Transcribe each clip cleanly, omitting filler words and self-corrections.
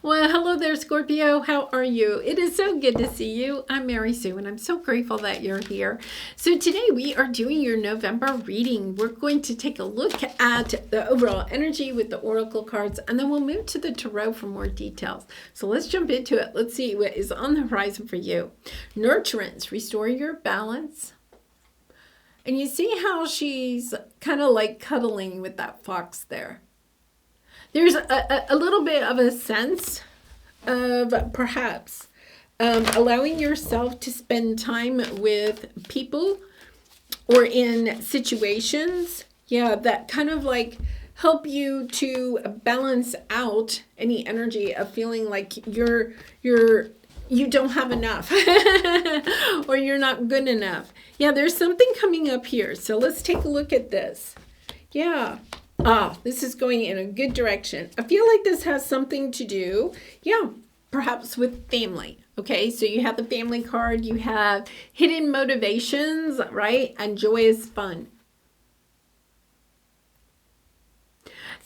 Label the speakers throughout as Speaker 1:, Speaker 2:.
Speaker 1: Well, hello there, Scorpio. How are you? It is so good to see you. I'm Mary Sue, and I'm so grateful that you're here. So today we are doing your November reading. We're going to take a look at the overall energy with the oracle cards, and then we'll move to the tarot for more details. So let's jump into it. Let's see what is on the horizon for you. Nurturance, restore your balance. And you see how she's kind of like cuddling with that fox there. There's a little bit of a sense of perhaps allowing yourself to spend time with people or in situations, that kind of like help you to balance out any energy of feeling like you don't have enough or you're not good enough. There's something coming up here. So let's take a look at this. This is going in a good direction. I feel like this has something to do, perhaps with family. Okay, so you have the family card, you have hidden motivations, right? And joyous fun.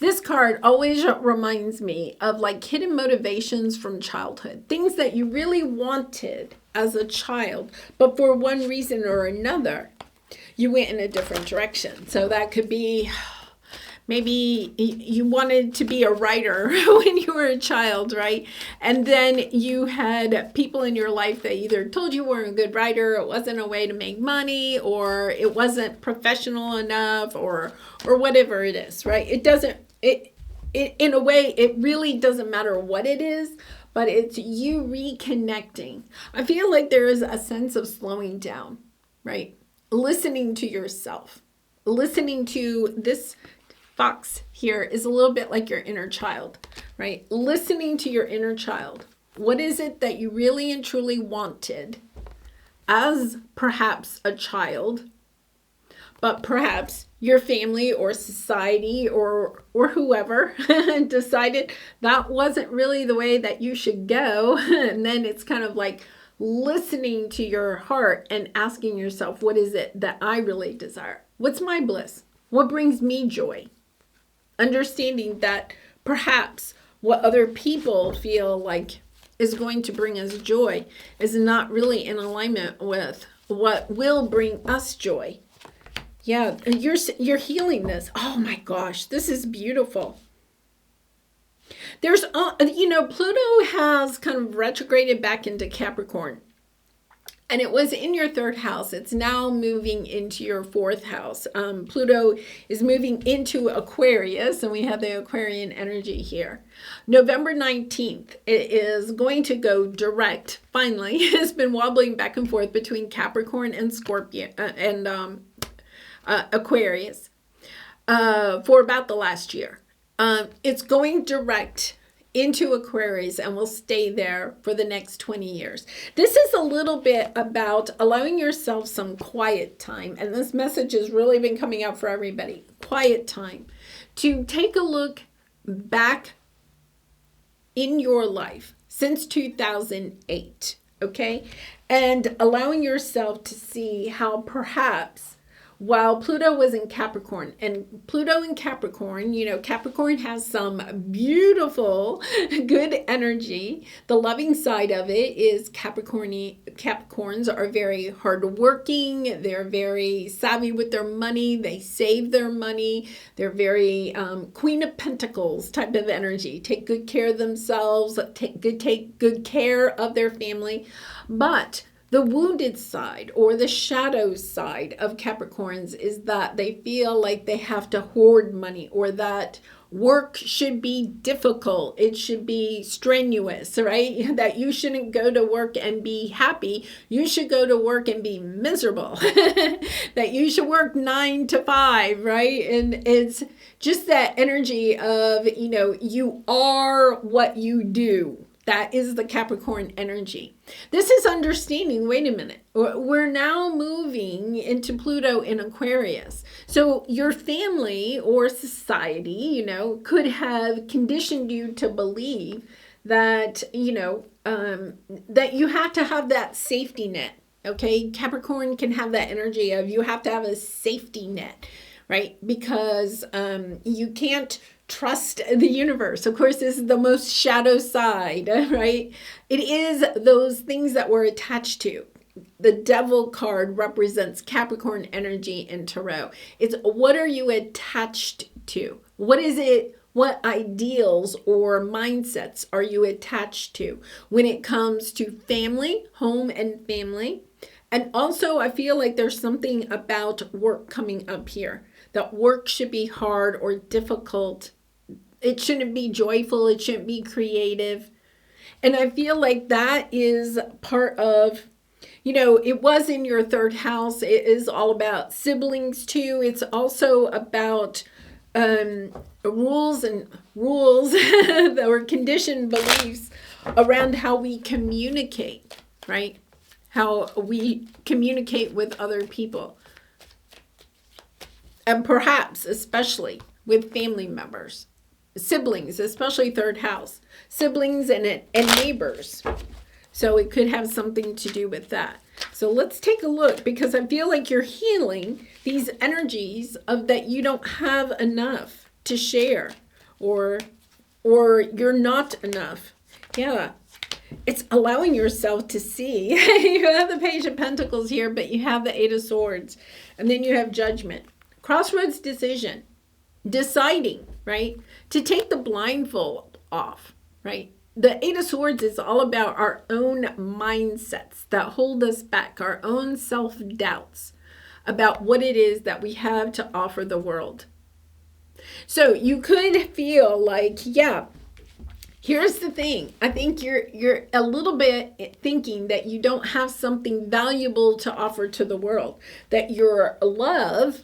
Speaker 1: This card always reminds me of like hidden motivations from childhood. Things that you really wanted as a child, but for one reason or another, you went in a different direction. So that could be... Maybe you wanted to be a writer when you were a child, right? And then you had people in your life that either told you weren't a good writer, it wasn't a way to make money, or it wasn't professional enough, or whatever it is, right? In a way, it really doesn't matter what it is, but it's you reconnecting. I feel like there is a sense of slowing down, right? Listening to yourself, listening to this fox here is a little bit like your inner child, right? Listening to your inner child. What is it that you really and truly wanted as perhaps a child, but perhaps your family or society or whoever decided that wasn't really the way that you should go. And then it's kind of like listening to your heart and asking yourself, what is it that I really desire? What's my bliss? What brings me joy? Understanding that perhaps what other people feel like is going to bring us joy is not really in alignment with what will bring us joy. You're healing this. Oh my gosh, this is beautiful. There's, Pluto has kind of retrograded back into Capricorn. And it was in your third house. It's now moving into your fourth house. Pluto is moving into Aquarius, and we have the Aquarian energy here. November 19th, it is going to go direct, finally. It's been wobbling back and forth between Capricorn and Scorpio and Aquarius for about the last year. It's going direct into Aquarius and will stay there for the next 20 years. This is a little bit about allowing yourself some quiet time. And this message has really been coming out for everybody. Quiet time. To take a look back in your life since 2008. Okay? And allowing yourself to see how perhaps while Pluto was in Capricorn, and Pluto in Capricorn, Capricorn has some beautiful, good energy. The loving side of it is Capricorns are very hardworking. They're very savvy with their money. They save their money. They're very Queen of Pentacles type of energy. Take good care of themselves. Take good care of their family. But the wounded side or the shadow side of Capricorns is that they feel like they have to hoard money, or that work should be difficult. It should be strenuous, right? That you shouldn't go to work and be happy. You should go to work and be miserable. That you should work 9 to 5, right? And it's just that energy of, you are what you do. That is the Capricorn energy. This is understanding, wait a minute, we're now moving into Pluto in Aquarius. So your family or society, could have conditioned you to believe that, that you have to have that safety net. Okay, Capricorn can have that energy of you have to have a safety net, right? Because you can't trust the universe. Of course, this is the most shadow side, right? It is those things that we're attached to. The devil card represents Capricorn energy in tarot. It's what are you attached to? What is it? What ideals or mindsets are you attached to when it comes to family, home and family? And also, I feel like there's something about work coming up here. That work should be hard or difficult. It shouldn't be joyful. It shouldn't be creative. And I feel like that is part of, it was in your third house. It is all about siblings too. It's also about rules that were conditioned beliefs around how we communicate, right? How we communicate with other people. And perhaps, especially with family members, siblings, especially third house, siblings and neighbors. So it could have something to do with that. So let's take a look, because I feel like you're healing these energies of that you don't have enough to share, or you're not enough. Yeah. It's allowing yourself to see. You have the Page of Pentacles here, but you have the Eight of Swords. And then you have Judgment. Crossroads decision. Deciding, right? To take the blindfold off, right? The Eight of Swords is all about our own mindsets that hold us back, our own self-doubts about what it is that we have to offer the world. So you could feel like, yeah, here's the thing. I think you're a little bit thinking that you don't have something valuable to offer to the world, that your love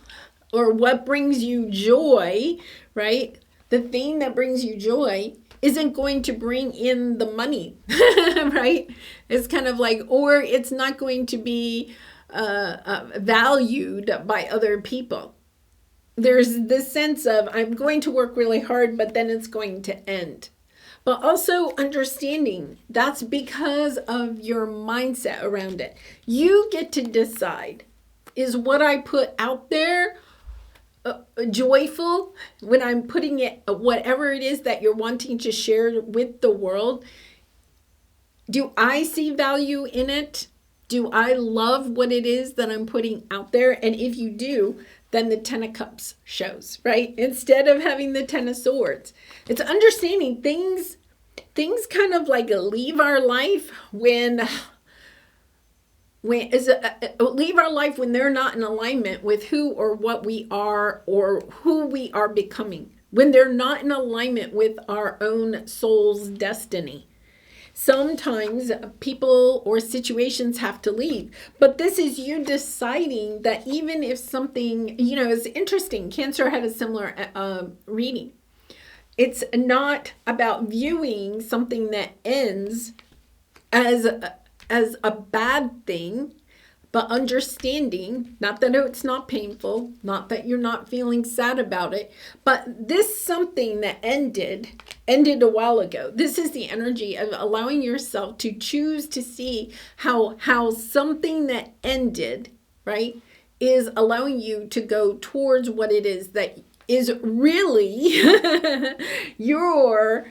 Speaker 1: or what brings you joy, right? The thing that brings you joy isn't going to bring in the money, right? It's kind of like, or it's not going to be valued by other people. There's this sense of, I'm going to work really hard, but then it's going to end. But also understanding that's because of your mindset around it. You get to decide, is what I put out there joyful when I'm putting it, whatever it is that you're wanting to share with the world? Do I see value in it? Do I love what it is that I'm putting out there? And if you do, then the Ten of Cups shows, right? Instead of having the Ten of Swords. It's understanding things kind of like leave our life when leave our life when they're not in alignment with who or what we are or who we are becoming. When they're not in alignment with our own soul's destiny. Sometimes people or situations have to leave. But this is you deciding that even if something, is interesting. Cancer had a similar reading. It's not about viewing something that ends as a bad thing, but understanding, not that it's not painful, not that you're not feeling sad about it, but this something that ended a while ago. This is the energy of allowing yourself to choose to see how something that ended, right, is allowing you to go towards what it is that is really your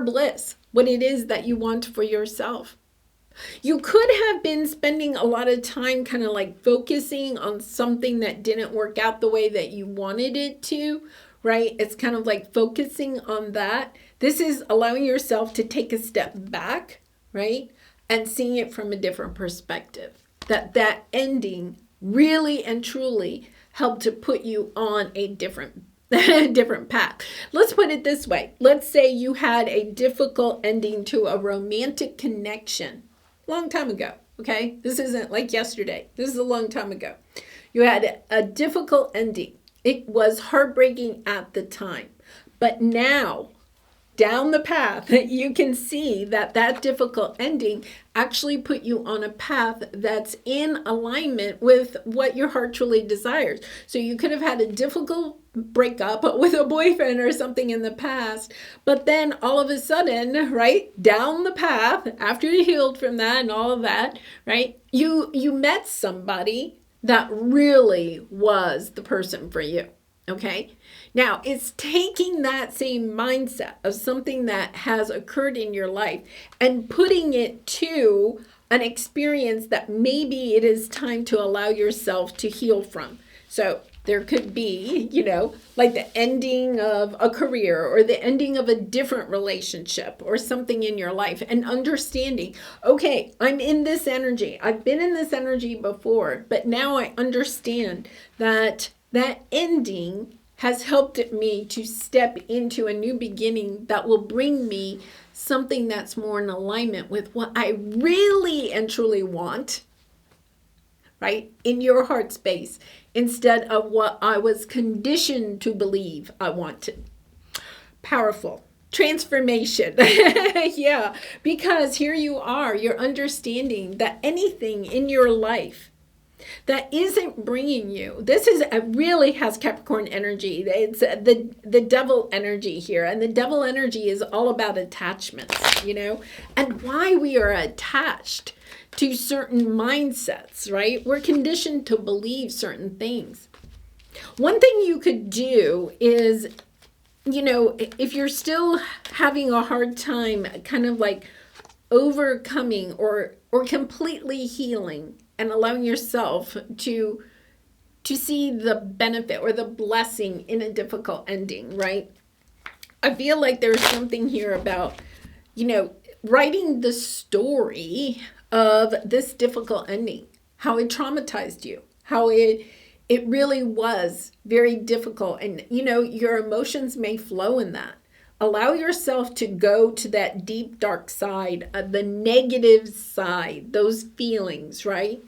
Speaker 1: bliss, what it is that you want for yourself. You could have been spending a lot of time kind of like focusing on something that didn't work out the way that you wanted it to, right? It's kind of like focusing on that. This is allowing yourself to take a step back, right? And seeing it from a different perspective. That ending really and truly helped to put you on a different path. Let's put it this way. Let's say you had a difficult ending to a romantic connection. Long time ago, okay? This isn't like yesterday. This is a long time ago. You had a difficult ending. It was heartbreaking at the time. But now, down the path, you can see that difficult ending actually put you on a path that's in alignment with what your heart truly desires. So you could have had a difficult breakup with a boyfriend or something in the past, but then all of a sudden, right, down the path, after you healed from that and all of that, right, you met somebody that really was the person for you. Okay, Now, it's taking that same mindset of something that has occurred in your life and putting it to an experience that maybe it is time to allow yourself to heal from. So there could be, like the ending of a career or the ending of a different relationship or something in your life, and understanding, okay, I'm in this energy. I've been in this energy before, but now I understand that ending has helped me to step into a new beginning that will bring me something that's more in alignment with what I really and truly want, right? In your heart space, instead of what I was conditioned to believe I wanted. Powerful. Transformation. Yeah, because here you are, you're understanding that anything in your life that isn't bringing you, really has Capricorn energy. It's the devil energy here, and the devil energy is all about attachments, and why we are attached to certain mindsets, right? We're conditioned to believe certain things. One thing you could do is, if you're still having a hard time kind of like overcoming or completely healing and allowing yourself to see the benefit or the blessing in a difficult ending, right? I feel like there's something here about, writing the story of this difficult ending, how it traumatized you, how it really was very difficult. And, your emotions may flow in that. Allow yourself to go to that deep, dark side, the negative side, those feelings, right?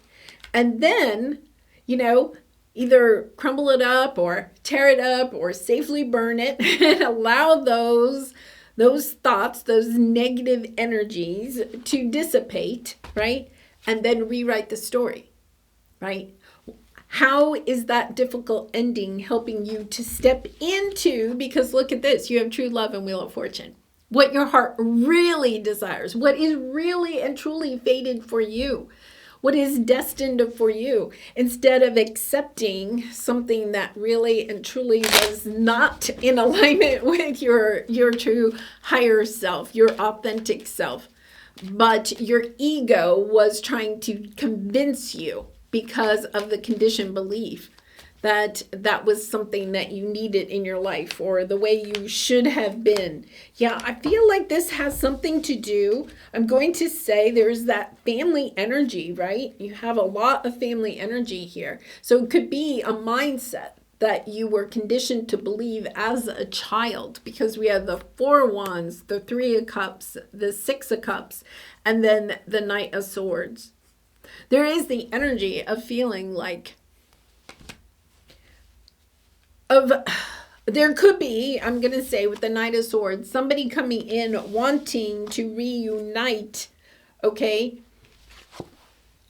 Speaker 1: And then, either crumble it up or tear it up or safely burn it and allow those thoughts, those negative energies to dissipate, right? And then rewrite the story, right? How is that difficult ending helping you to step into, because look at this, you have true love and Wheel of Fortune. What your heart really desires, what is really and truly fated for you, what is destined for you, instead of accepting something that really and truly was not in alignment with your true higher self, your authentic self. But your ego was trying to convince you, because of the conditioned belief, that was something that you needed in your life or the way you should have been. Yeah, I feel like this has something to do. I'm going to say there's that family energy, right? You have a lot of family energy here. So it could be a mindset that you were conditioned to believe as a child, because we have the 4 Wands, the 3 of Cups, the 6 of Cups, and then the Knight of Swords. There is the energy of feeling like there could be, I'm going to say with the Knight of Swords, somebody coming in wanting to reunite, okay,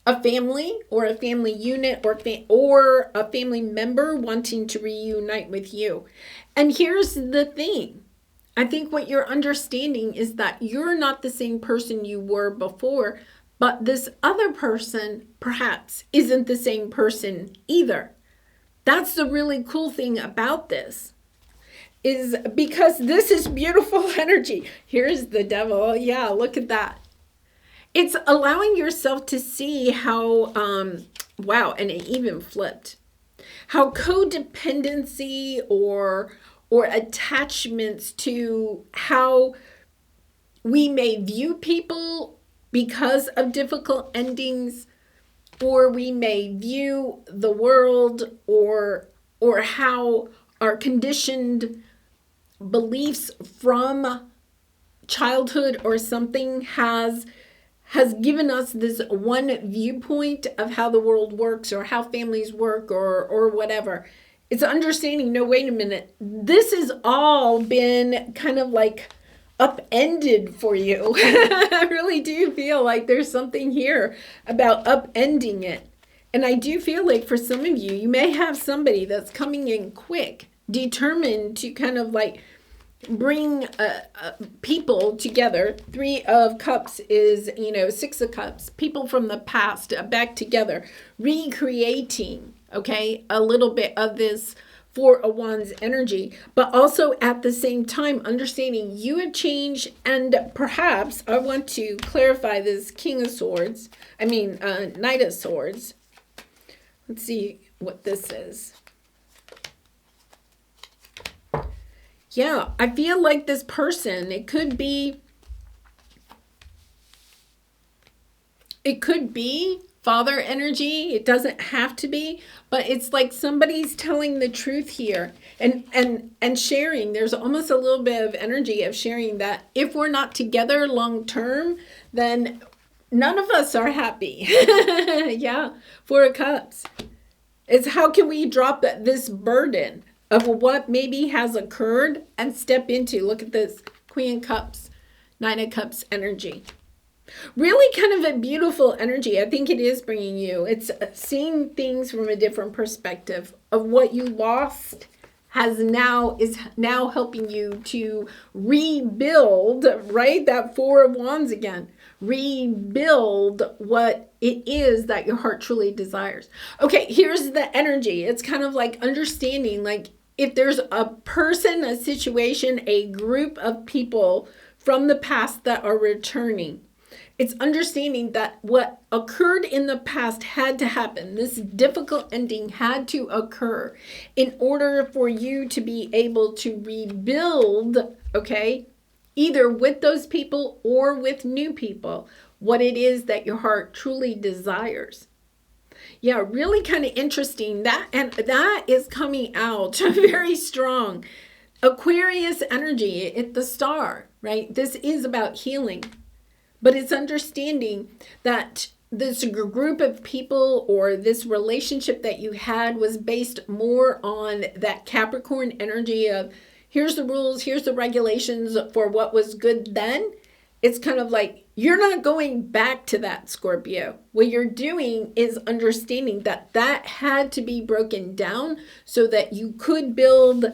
Speaker 1: a family or a family unit or a family member wanting to reunite with you. And here's the thing. I think what you're understanding is that you're not the same person you were before, but this other person perhaps isn't the same person either. That's the really cool thing about this, is because this is beautiful energy. Here's the devil. Yeah, look at that. It's allowing yourself to see how, wow, and it even flipped, how codependency or attachments to how we may view people because of difficult endings, or we may view the world, or how our conditioned beliefs from childhood or something has given us this one viewpoint of how the world works or how families work or whatever. It's understanding, no, wait a minute, this has all been kind of like upended for you. I really do feel like there's something here about upending it. And I do feel like for some of you, you may have somebody that's coming in quick, determined to kind of like bring people together. 3 of Cups is, 6 of Cups, people from the past back together, recreating, okay, a little bit of this Four of Wands energy, but also at the same time understanding you have changed. And perhaps I want to clarify this King of Swords, Knight of Swords. Let's see what this is. Yeah, I feel like this person, it could be father energy. It doesn't have to be, but it's like somebody's telling the truth here and sharing. There's almost a little bit of energy of sharing that if we're not together long term, then none of us are happy. Yeah, Four of Cups. It's how can we drop this burden of what maybe has occurred and step into, look at this, Queen of Cups, Nine of Cups energy. Really kind of a beautiful energy. I think it is bringing you. It's seeing things from a different perspective of what you lost is now helping you to rebuild, right? That Four of Wands again. Rebuild what it is that your heart truly desires. Okay, here's the energy. It's kind of like understanding, like if there's a person, a situation, a group of people from the past that are returning. It's understanding that what occurred in the past had to happen. This difficult ending had to occur in order for you to be able to rebuild, okay, either with those people or with new people, what it is that your heart truly desires. Yeah, really kind of interesting. That is coming out very strong. Aquarius energy, it's the star, right? This is about healing. But it's understanding that this group of people or this relationship that you had was based more on that Capricorn energy of here's the rules, here's the regulations for what was good then. It's kind of like you're not going back to that, Scorpio. What you're doing is understanding that that had to be broken down so that you could build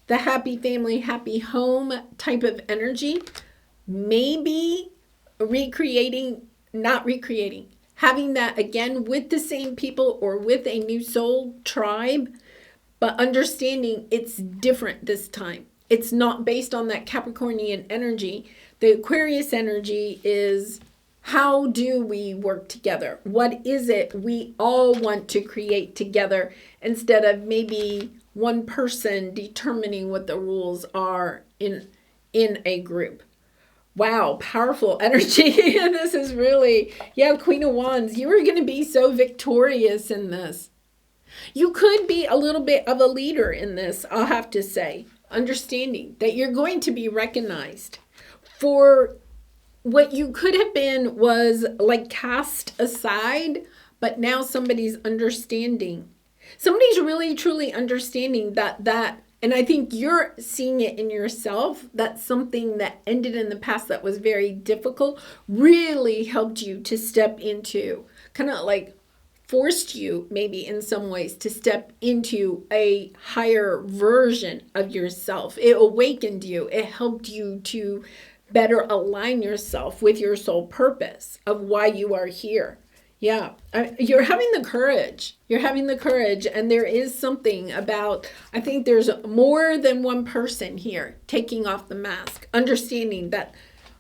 Speaker 1: the happy family, happy home type of energy. Maybe not recreating, having that again with the same people or with a new soul tribe, but understanding it's different this time. It's not based on that Capricornian energy. The Aquarius energy is how do we work together? What is it we all want to create together instead of maybe one person determining what the rules are in a group. Wow, powerful energy. This is really, Queen of Wands. You are going to be so victorious in this. You could be a little bit of a leader in this, I'll have to say. Understanding that you're going to be recognized for what you could have been was like cast aside, but now somebody's understanding. Somebody's really truly understanding that and I think you're seeing it in yourself, that something that ended in the past that was very difficult really helped you to step into, kind of like forced you maybe in some ways to step into a higher version of yourself. It awakened you. It helped you to better align yourself with your soul purpose of why you are here. Yeah, you're having the courage. You're having the courage. And there is something about, I think there's more than one person here taking off the mask, understanding that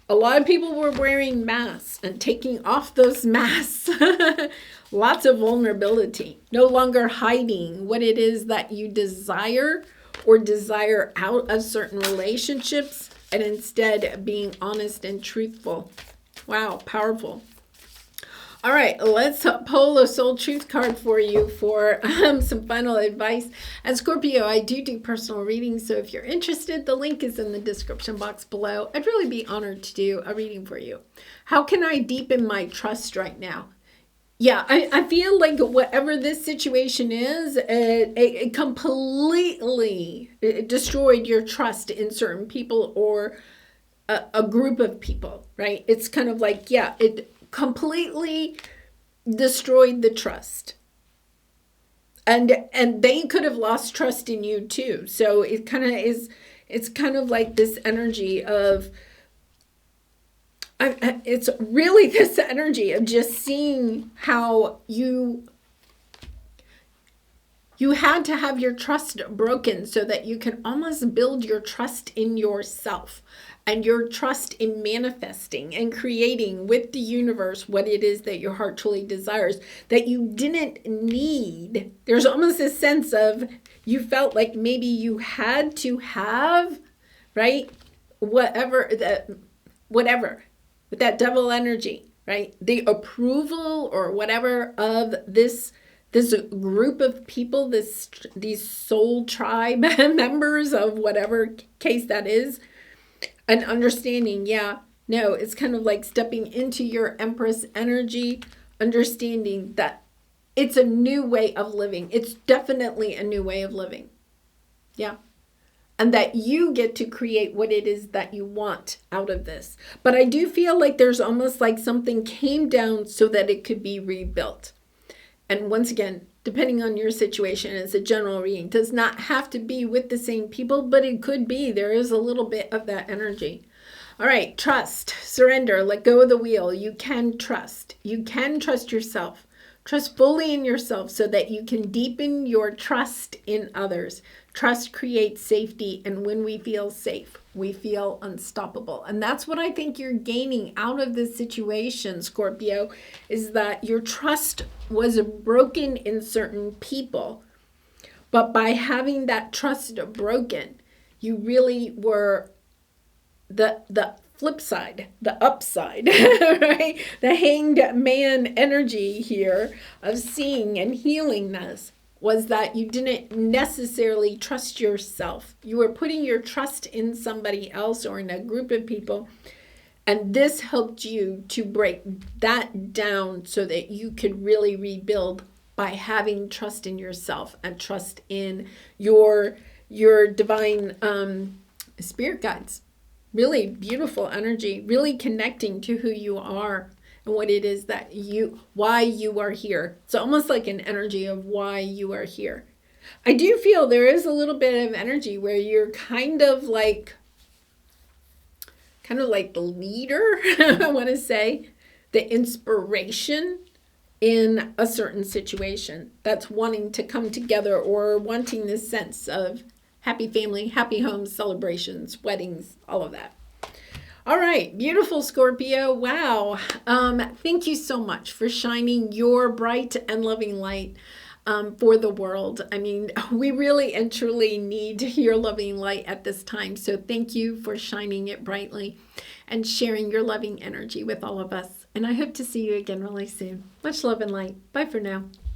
Speaker 1: a lot of people were wearing masks and taking off those masks. Lots of vulnerability, no longer hiding what it is that you desire or desire out of certain relationships, and instead being honest and truthful. Wow, powerful. All right, let's pull a soul truth card for you for some final advice. And Scorpio, I do personal readings, so if you're interested, the link is in the description box below. I'd really be honored to do a reading for you. How can I deepen my trust right now? Yeah, I feel like whatever this situation is, it completely destroyed your trust in certain people or a group of people, right? It's kind of like, it completely destroyed the trust. And they could have lost trust in you too. So it kind of is, it's kind of like this energy of, it's really this energy of just seeing how you You had to have your trust broken so that you can almost build your trust in yourself and your trust in manifesting and creating with the universe what it is that your heart truly desires, that you didn't need. There's almost a sense of you felt like maybe you had to have, right? Whatever with that devil energy, right? The approval or whatever of this group of people, these soul tribe members of whatever case that is, and understanding, it's kind of like stepping into your Empress energy, understanding that it's a new way of living. It's definitely a new way of living. Yeah. And that you get to create what it is that you want out of this. But I do feel like there's almost like something came down so that it could be rebuilt. And once again, depending on your situation, it's a general reading. Does not have to be with the same people, but it could be. There is a little bit of that energy. All right, trust, surrender, let go of the wheel. You can trust. You can trust yourself. Trust fully in yourself so that you can deepen your trust in others. Trust creates safety, and when we feel safe, we feel unstoppable. And that's what I think you're gaining out of this situation, Scorpio, is that your trust was broken in certain people. But by having that trust broken, you really were the flip side, the upside, right? The hanged man energy here of seeing and healing this was that you didn't necessarily trust yourself. You were putting your trust in somebody else or in a group of people. And this helped you to break that down so that you could really rebuild by having trust in yourself and trust in your divine spirit guides. Really beautiful energy, really connecting to who you are and what it is that why you are here. It's almost like an energy of why you are here. I do feel there is a little bit of energy where you're kind of like the leader, I want to say, the inspiration in a certain situation that's wanting to come together or wanting this sense of happy family, happy homes, celebrations, weddings, all of that. All right, beautiful Scorpio. Wow. Thank you so much for shining your bright and loving light for the world. I mean, we really and truly need your loving light at this time. So thank you for shining it brightly and sharing your loving energy with all of us. And I hope to see you again really soon. Much love and light. Bye for now.